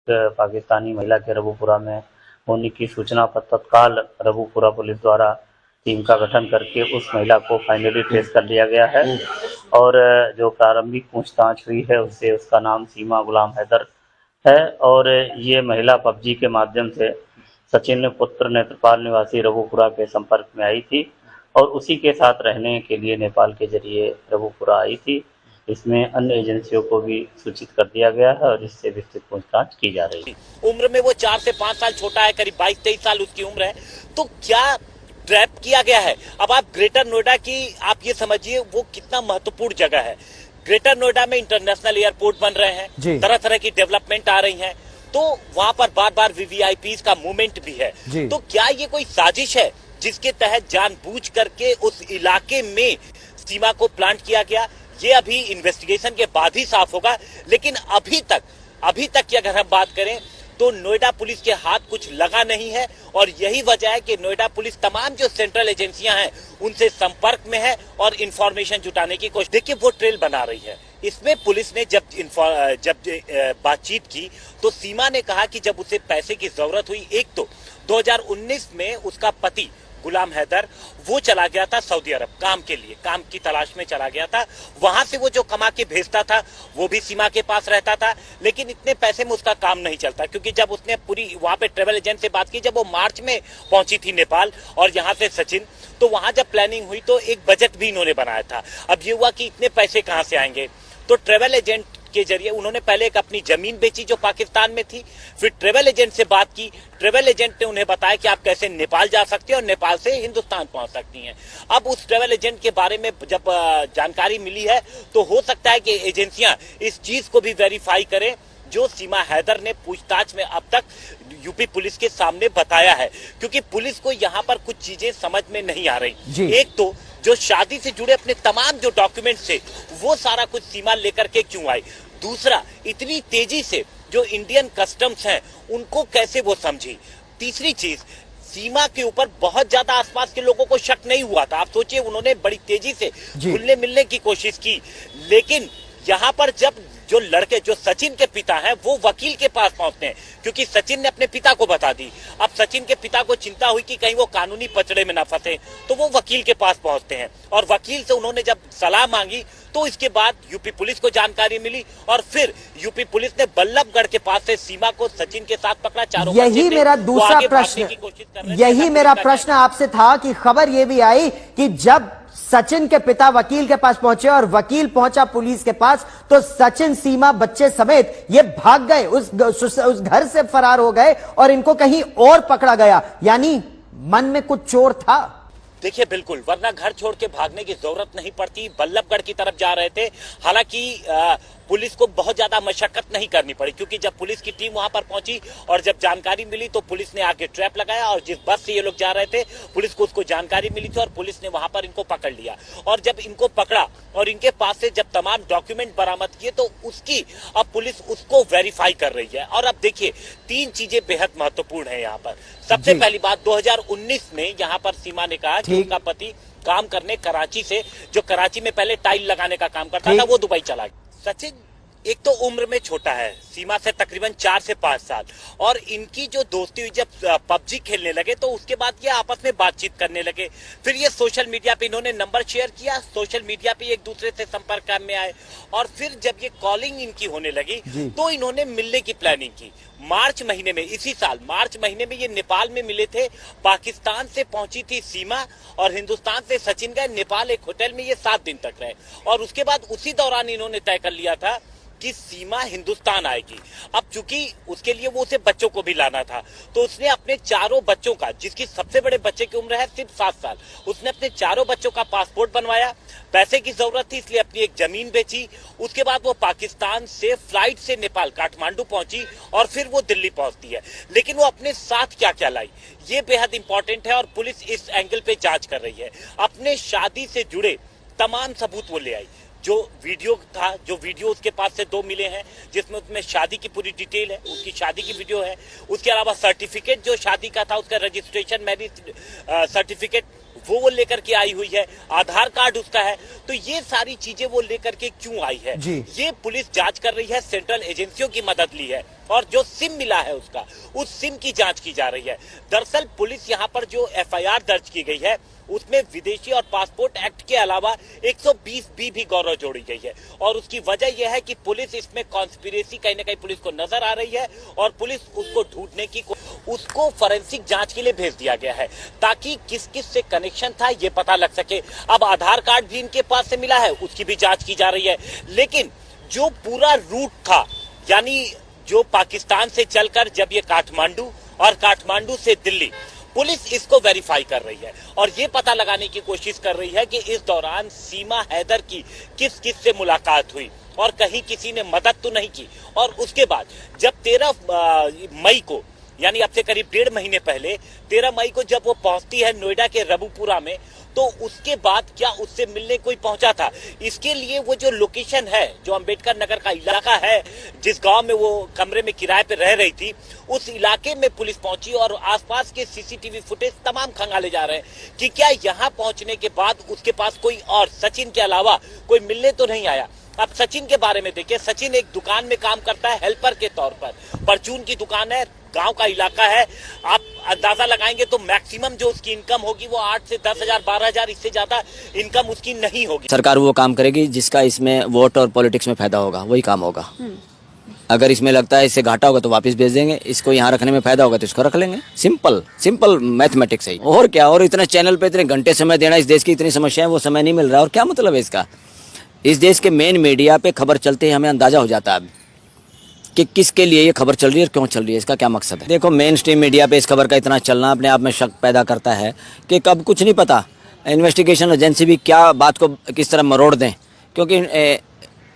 पाकिस्तानी महिला के रबूपुरा में होने की सूचना पर तत्काल रबूपुरा पुलिस द्वारा टीम का गठन करके उस महिला को फाइनली ट्रेस कर लिया गया है और जो प्रारंभिक पूछताछ हुई है उससे उसका नाम सीमा गुलाम हैदर है और ये महिला पबजी के माध्यम से सचिन पुत्र नेत्रपाल निवासी रबूपुरा के संपर्क में आई थी और उसी के साथ रहने के लिए नेपाल के जरिए रबूपुरा आई थी। इसमें अन्य एजेंसियों को भी सूचित कर दिया गया है और इससे विस्तृत पूछताछ की जा रही है। उम्र में वो 4 से 5 साल छोटा है, करीब 22-23 साल उसकी उम्र है। तो क्या ट्रैप किया गया है? अब आप ग्रेटर नोएडा की आप ये समझिए वो कितना महत्वपूर्ण जगह है। ग्रेटर नोएडा में इंटरनेशनल एयरपोर्ट बन रहे हैं, तरह तरह की डेवलपमेंट आ रही है, तो वहां पर बार बार वीवीआईपी का मूवमेंट भी है। तो क्या ये कोई साजिश है जिसके तहत जानबूझ करके उस इलाके में सीमा को प्लांट किया गया? ये अभी इन्वेस्टिगेशन के बाद ही साफ होगा, लेकिन अभी तक की अगर हम बात करें तो नोएडा पुलिस के हाथ कुछ लगा नहीं है और यही वजह है कि नोएडा पुलिस तमाम जो सेंट्रल एजेंसियां हैं उनसे संपर्क में है और इंफॉर्मेशन जुटाने की कोशिश। देखिए वो ट्रेल बना रही है। इसमें पुलिस ने जब बातचीत की तो सीमा ने कहा कि जब उसे पैसे की जरूरत हुई, एक तो 2019 में उसका पति गुलाम हैदर वो चला गया था सऊदी अरब काम के लिए, काम की तलाश में चला गया था। वहां से वो जो कमा के भेजता था वो भी सीमा के पास रहता था, लेकिन इतने पैसे में उसका काम नहीं चलता क्योंकि जब उसने पूरी वहां पे ट्रेवल एजेंट से बात की, जब वो मार्च में पहुंची थी नेपाल और यहाँ से सचिन, तो वहां जब प्लानिंग हुई तो एक बजट भी इन्होंने बनाया था। अब ये हुआ कि इतने पैसे कहां से आएंगे, तो ट्रेवल एजेंट के जरिए उन्होंने पहले एक अपनी जमीन बेची जो पाकिस्तान में थी, फिर ट्रेवल एजेंट से बात की। ट्रेवल एजेंट ने उन्हें बताया कि आप कैसे नेपाल जा सकते हैं और नेपाल से हिंदुस्तान पहुंच सकती हैं। अब उस ट्रेवल एजेंट के बारे में जब जानकारी मिली है तो हो सकता है कि एजेंसियां इस चीज को भी वेरीफाई करें जो सीमा हैदर ने पूछताछ में अब तक यूपी पुलिस के सामने बताया है, क्योंकि पुलिस को यहाँ पर कुछ चीजें समझ में नहीं आ रही। एक तो जो शादी से जुड़े अपने तमाम जो डॉक्यूमेंट्स थे वो सारा कुछ सीमा लेकर के क्यों आई। दूसरा, इतनी तेजी से जो इंडियन कस्टम्स हैं उनको कैसे वो समझी। तीसरी चीज, सीमा के ऊपर बहुत ज्यादा आसपास के लोगों को शक नहीं हुआ था। आप सोचिए उन्होंने बड़ी तेजी से घुलने मिलने की कोशिश की, लेकिन यहाँ पर जब जो लड़के जो सचिन के पिता हैं वो वकील के पास पहुंचते हैं क्योंकि सचिन ने अपने पिता को बता दी। अब सचिन के पिता को चिंता हुई कि कहीं वो कानूनी पचड़े में ना फंसे, तो वो वकील के पास पहुंचते हैं और वकील से उन्होंने जब सलाह मांगी तो इसके बाद यूपी पुलिस को जानकारी मिली और फिर यूपी पुलिस ने बल्लभगढ़ के पास से सीमा को सचिन के साथ पकड़ा। चारों यही मेरा दूसरा प्रश्न, यही मेरा प्रश्न आपसे था कि खबर ये भी आई कि जब सचिन के पिता वकील के पास पहुंचे और वकील पहुंचा पुलिस के पास तो सचिन सीमा बच्चे समेत ये भाग गए, उस घर से फरार हो गए और इनको कहीं और पकड़ा गया, यानी मन में कुछ चोर था। देखिए बिल्कुल, वरना घर छोड़ के भागने की जरूरत नहीं पड़ती। बल्लभगढ़ की तरफ जा रहे थे, हालांकि पुलिस को बहुत ज्यादा मशक्कत नहीं करनी पड़ी क्योंकि जब पुलिस की टीम वहां पर पहुंची और जब जानकारी मिली तो पुलिस ने आगे ट्रैप लगाया और जिस बस से ये लोग जा रहे थे पुलिस को उसको जानकारी मिली थी और पुलिस ने वहां पर इनको पकड़ लिया। और जब इनको पकड़ा और इनके पास से जब तमाम डॉक्यूमेंट बरामद किए तो उसकी अब पुलिस उसको वेरीफाई कर रही है। और अब देखिए 3 चीजें बेहद महत्वपूर्ण है यहाँ पर। सबसे पहली बात, 2019 में यहाँ पर सीमा ने कहा कि उनका पति काम करने कराची से, जो कराची में पहले टाइल लगाने का काम करता था, वो दुबई चला गया। सचिन एक तो उम्र में छोटा है सीमा से तकरीबन 4 से 5 साल, और इनकी जो दोस्ती हुई जब पबजी खेलने लगे तो उसके बाद ये आपस में बातचीत करने लगे। फिर ये सोशल मीडिया पे इन्होंने नंबर शेयर किया, सोशल मीडिया पे एक दूसरे से संपर्क में आए और फिर जब ये कॉलिंग इनकी होने लगी तो इन्होंने मिलने की प्लानिंग की। मार्च महीने में, इसी साल मार्च महीने में ये नेपाल में मिले थे। पाकिस्तान से पहुंची थी सीमा और हिंदुस्तान से सचिन गए नेपाल, एक होटल में ये 7 दिन तक रहे और उसके बाद उसी दौरान इन्होंने तय कर लिया था कि सीमा हिंदुस्तान आएगी। अब चूंकि उसके लिए वो उसे बच्चों को भी लाना था तो उसने अपने चारों बच्चों का, जिसकी सबसे बड़े बच्चे की उम्र है सिर्फ 7 साल, उसने अपने चारों बच्चों का पासपोर्ट बनवाया। पैसे की जरूरत थी इसलिए अपनी एक जमीन बेची। उसके बाद वो पाकिस्तान से फ्लाइट से नेपाल काठमांडू पहुंची और फिर वो दिल्ली पहुंचती है। लेकिन वो अपने साथ क्या क्या लाई ये बेहद इंपॉर्टेंट है और पुलिस इस एंगल पे जांच कर रही है। अपने शादी से जुड़े तमाम सबूत वो ले आई। जो वीडियो था, जो वीडियो उसके पास से 2 मिले हैं जिसमें उसमें शादी की पूरी डिटेल है, उसकी शादी की वीडियो है। उसके अलावा सर्टिफिकेट जो शादी का था, उसका रजिस्ट्रेशन मैरिज सर्टिफिकेट वो लेकर के आई हुई है, आधार कार्ड उसका है, तो ये सारी चीजें वो लेकर के क्यों आई है, ये पुलिस जांच कर रही है। सेंट्रल एजेंसियों की मदद ली है और जो सिम मिला है उसका, उस सिम की जांच की जा रही है। दरअसल पुलिस यहाँ पर जो एफआईआर दर्ज की गई है उसमें विदेशी और पासपोर्ट एक्ट के अलावा 120 बी भी गौरव जोड़ी गई है, और उसकी वजह यह है कि पुलिस इसमें कॉन्स्पिरेसी कहीं ना कहीं पुलिस को नजर आ रही है, और पुलिस उसको ढूंढने की, उसको फोरेंसिक जांच के लिए भेज दिया गया है ताकि किस किस से कनेक्शन था ये पता लग सके। अब आधार कार्ड भी इनके पास से मिला है, उसकी भी जांच की जा रही है, लेकिन जो पूरा रूट था, यानी जो पाकिस्तान से चलकर जब ये काठमांडू और काठमांडू से दिल्ली, पुलिस इसको वेरीफाई कर रही है और ये पता लगाने की कोशिश कर रही है कि इस दौरान सीमा हैदर की किस किस से मुलाकात हुई और कहीं किसी ने मदद तो नहीं की। और उसके बाद जब 13 मई को, यानी अब से करीब 1.5 महीने पहले 13 मई को जब वो पहुंचती है नोएडा के रबुपुरा में, तो उसके बाद क्या उससे मिलने कोई पहुंचा था? इसके लिए वो जो लोकेशन है, जो अंबेडकर नगर का इलाका है, जिस गांव में वो कमरे में किराए पे रह रही थी, उस इलाके में पुलिस पहुंची और आसपास के सीसीटीवी फुटेज तमाम खंगाले जा रहे हैं कि क्या यहां पहुंचने के बाद उसके पास कोई और सचिन के अलावा कोई मिलने तो नहीं आया। अब सचिन के बारे में देखिए, सचिन एक दुकान में काम करता है हेल्पर के तौर पर, परचून की दुकान है, गांव का इलाका है। आप अंदाजा लगाएंगे तो मैक्सिमम जो उसकी इनकम होगी वो 8 से 10,000 12,000, इससे ज्यादा इनकम उसकी नहीं होगी। सरकार वो काम करेगी जिसका इसमें वोट और पॉलिटिक्स में फायदा होगा, वही काम होगा। अगर इसमें लगता है इससे घाटा होगा तो वापस भेज देंगे, इसको यहाँ रखने में फायदा होगा तो इसको रख लेंगे। सिंपल मैथमेटिक्स है, और क्या। और इतने चैनल पे इतने घंटे समय देना, इस देश की इतनी समस्याएं, वो समय नहीं मिल रहा, और क्या मतलब है इसका। इस देश के मेन मीडिया पे खबर चलते ही हमें अंदाजा हो जाता है कि किसके लिए ये खबर चल रही है और क्यों चल रही है, इसका क्या मकसद है। देखो, मेन स्ट्रीम मीडिया पे इस खबर का इतना चलना अपने आप में शक पैदा करता है कि कब कुछ नहीं पता, इन्वेस्टिगेशन एजेंसी भी क्या बात को किस तरह मरोड़ दें, क्योंकि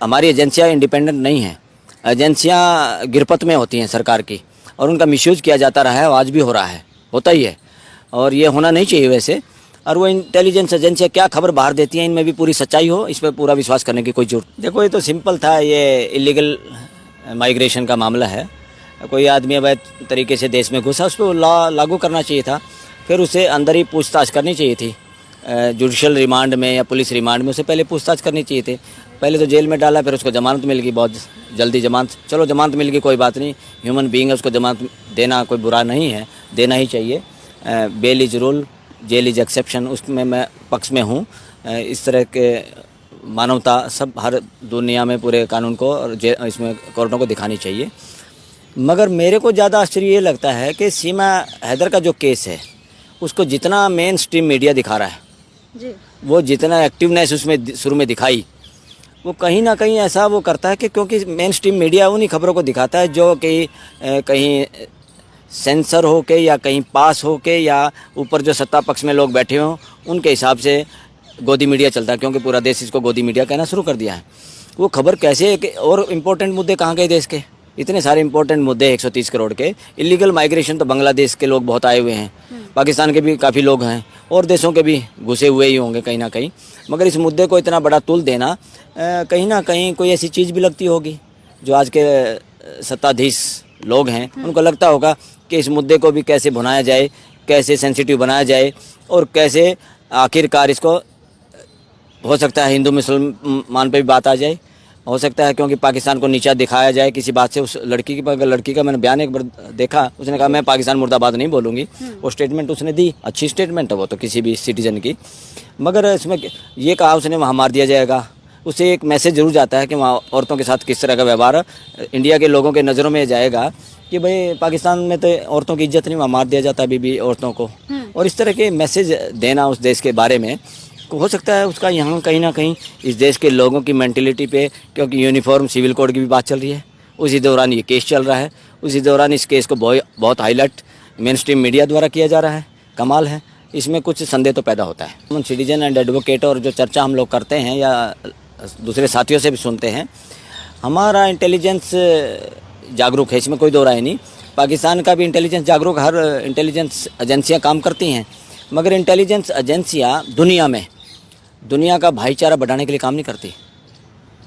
हमारी एजेंसियाँ इंडिपेंडेंट नहीं हैं। एजेंसियाँ गिरपत में होती हैं सरकार की, और उनका मिसयूज किया जाता रहा है, आज भी हो रहा है, होता ही है, और ये होना नहीं चाहिए वैसे। और वो इंटेलिजेंस एजेंसियाँ क्या खबर बाहर देती हैं, इनमें भी पूरी सच्चाई हो, इस पर पूरा विश्वास करने की कोई जरूरत। देखो, ये तो सिंपल था, ये इलीगल माइग्रेशन का मामला है। कोई आदमी अवैध तरीके से देश में घुसा, उस पर लॉ लागू करना चाहिए था, फिर उसे अंदर ही पूछताछ करनी चाहिए थी, जुडिशल रिमांड में या पुलिस रिमांड में उसे पहले पूछताछ करनी चाहिए थी। पहले तो जेल में डाला, फिर उसको जमानत मिल गई, बहुत जल्दी जमानत, चलो जमानत मिल गई कोई बात नहीं, ह्यूमन बीइंग है, उसको जमानत देना कोई बुरा नहीं है, देना ही चाहिए। Bail is rule, jail is exception, उसमें मैं पक्ष में हूँ। इस तरह के मानवता सब हर दुनिया में पूरे कानून को और इसमें कोर्टों को दिखानी चाहिए। मगर मेरे को ज़्यादा आश्चर्य ये लगता है कि सीमा हैदर का जो केस है, उसको जितना मेन स्ट्रीम मीडिया दिखा रहा है जी, वो जितना एक्टिवनेस उसमें शुरू में दिखाई, वो कहीं ना कहीं ऐसा वो करता है कि क्योंकि मेन स्ट्रीम मीडिया उन्हीं खबरों को दिखाता है जो कि कहीं सेंसर हो के या कहीं पास हो के या ऊपर जो सत्ता पक्ष में लोग बैठे हों, उनके हिसाब से गोदी मीडिया चलता है, क्योंकि पूरा देश इसको गोदी मीडिया कहना शुरू कर दिया है। वो खबर कैसे, और इम्पोर्टेंट मुद्दे कहाँ गए देश के, इतने सारे इंपॉर्टेंट मुद्दे 130 करोड़ के। इलीगल माइग्रेशन तो बांग्लादेश के लोग बहुत आए हुए हैं, पाकिस्तान के भी काफ़ी लोग हैं, और देशों के भी घुसे हुए ही होंगे कहीं ना कहीं। मगर इस मुद्दे को इतना बड़ा तुल देना, कहीं ना कहीं कोई ऐसी चीज़ भी लगती होगी जो आज के सत्ताधीश लोग हैं उनको लगता होगा कि इस मुद्दे को भी कैसे भुनाया जाए, कैसे सेंसिटिव बनाया जाए, और कैसे आखिरकार इसको, हो सकता है हिंदू मुसलमान पे भी बात आ जाए, हो सकता है क्योंकि पाकिस्तान को नीचा दिखाया जाए किसी बात से। उस लड़की का मैंने बयान एक बार देखा, उसने कहा मैं पाकिस्तान मुर्दाबाद नहीं बोलूँगी, वो स्टेटमेंट उसने दी, अच्छी स्टेटमेंट है वो तो किसी भी सिटीजन की। मगर इसमें ये कहा उसने वहाँ मार दिया जाएगा, उससे एक मैसेज जरूर जाता है कि वहाँ औरतों के साथ किस तरह का व्यवहार इंडिया के लोगों के नज़रों में जाएगा कि भाई पाकिस्तान में तो औरतों की इज्जत नहीं, वहाँ मार दिया जाता अभी भी औरतों को। और इस तरह के मैसेज देना उस देश के बारे में, हो सकता है उसका यहाँ कहीं ना कहीं इस देश के लोगों की मेंटलिटी पे, क्योंकि यूनिफॉर्म सिविल कोड की भी बात चल रही है, उसी दौरान ये केस चल रहा है, उसी दौरान इस केस को बहुत हाईलाइट मेन स्ट्रीम मीडिया द्वारा किया जा रहा है। कमाल है, इसमें कुछ संदेह तो पैदा होता है। हम सिटीजन एंड एडवोकेट और जो चर्चा हम लोग करते हैं या दूसरे साथियों से भी सुनते हैं, हमारा इंटेलिजेंस जागरूक है, इसमें कोई दो राय नहीं। पाकिस्तान का भी इंटेलिजेंस जागरूक, हर इंटेलिजेंस एजेंसियाँ काम करती हैं, मगर इंटेलिजेंस एजेंसियाँ दुनिया का भाईचारा बढ़ाने के लिए काम नहीं करती,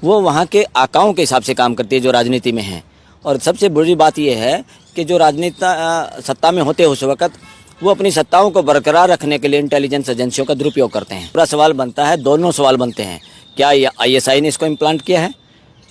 वो वहाँ के आकाओं के हिसाब से काम करती है जो राजनीति में हैं। और सबसे बुरी बात यह है कि जो राजनेता सत्ता में होते हैं उस वक़्त वो अपनी सत्ताओं को बरकरार रखने के लिए इंटेलिजेंस एजेंसियों का दुरुपयोग करते हैं। पूरा सवाल बनता है, दोनों सवाल बनते हैं, क्या ISI ने इसको इम्प्लांट किया है,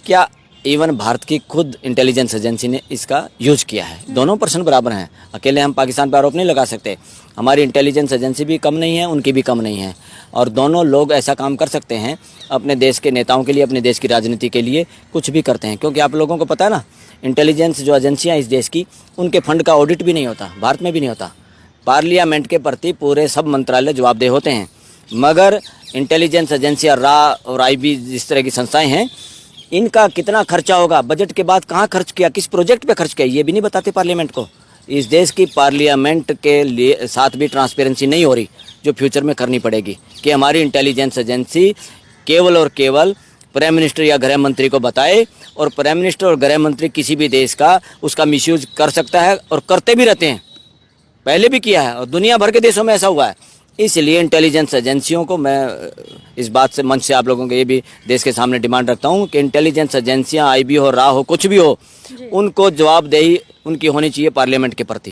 क्या इवन भारत की खुद इंटेलिजेंस एजेंसी ने इसका यूज किया है? दोनों प्रश्न बराबर हैं। अकेले हम पाकिस्तान पर आरोप नहीं लगा सकते। हमारी इंटेलिजेंस एजेंसी भी कम नहीं है, उनकी भी कम नहीं है, और दोनों लोग ऐसा काम कर सकते हैं अपने देश के नेताओं के लिए, अपने देश की राजनीति के लिए कुछ भी करते हैं। क्योंकि आप लोगों को पता है ना, इंटेलिजेंस जो एजेंसियाँ इस देश की, उनके फंड का ऑडिट भी नहीं होता, भारत में भी नहीं होता। पार्लियामेंट के प्रति पूरे सब मंत्रालय जवाबदेह होते हैं, मगर इंटेलिजेंस एजेंसियाँ रा और IB जिस तरह की संस्थाएं हैं, इनका कितना खर्चा होगा, बजट के बाद कहाँ खर्च किया, किस प्रोजेक्ट पे खर्च किया, ये भी नहीं बताते पार्लियामेंट को। इस देश की पार्लियामेंट के लिए साथ भी ट्रांसपेरेंसी नहीं हो रही, जो फ्यूचर में करनी पड़ेगी, कि हमारी इंटेलिजेंस एजेंसी केवल और केवल प्राइम मिनिस्टर या गृह मंत्री को बताए, और प्राइम मिनिस्टर और गृह मंत्री किसी भी देश का उसका मिसयूज कर सकता है, और करते भी रहते हैं, पहले भी किया है, और दुनिया भर के देशों में ऐसा हुआ है। इसलिए इंटेलिजेंस एजेंसियों को मैं इस बात से, मंच से आप लोगों के ये भी देश के सामने डिमांड रखता हूँ कि इंटेलिजेंस एजेंसियाँ IB हो, रा हो, कुछ भी हो, उनको जवाबदेही उनकी होनी चाहिए पार्लियामेंट के प्रति।